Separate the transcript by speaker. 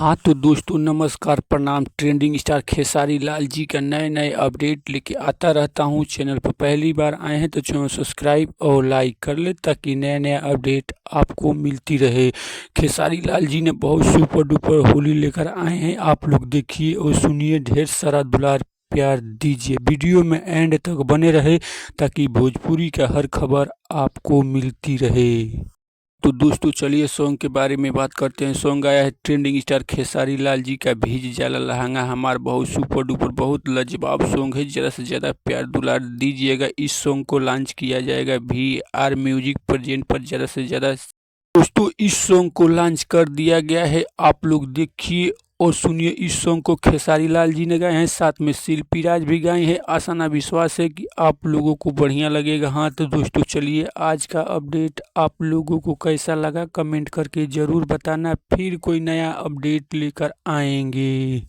Speaker 1: हाँ तो दोस्तों नमस्कार प्रणाम। ट्रेंडिंग स्टार खेसारी लाल जी का नए नए अपडेट लेके आता रहता हूँ। चैनल पर पहली बार आए हैं तो चैनल सब्सक्राइब और लाइक कर ले ताकि नया नया अपडेट आपको मिलती रहे। खेसारी लाल जी ने बहुत सुपर डुपर होली लेकर आए हैं। आप लोग देखिए और सुनिए, ढेर सारा दुलार प्यार दीजिए। वीडियो में एंड तक बने रहे ताकि भोजपुरी का हर खबर आपको मिलती रहे। तो दोस्तों चलिए सॉन्ग के बारे में बात करते हैं। सॉन्ग आया है ट्रेंडिंग स्टार खेसारी लाल जी का भीज जाला लहंगा हमार, बहुत सुपर डुपर बहुत लाजवाब सॉन्ग है। ज़्यादा से ज़्यादा प्यार दुलार दीजिएगा। इस सॉन्ग को लॉन्च किया जाएगा VR म्यूजिक प्रेजेंट पर। ज़्यादा से ज़्यादा दोस्तों इस सॉन्ग को लॉन्च कर दिया गया है। आप लोग देखिए और सुनिए। इस सॉन्ग को खेसारी लाल जी ने गाए हैं, साथ में शिल्पी राज भी गाए हैं। आशा ना विश्वास है कि आप लोगों को बढ़िया लगेगा। हाँ तो दोस्तों चलिए, आज का अपडेट आप लोगों को कैसा लगा कमेंट करके ज़रूर बताना। फिर कोई नया अपडेट लेकर आएंगे।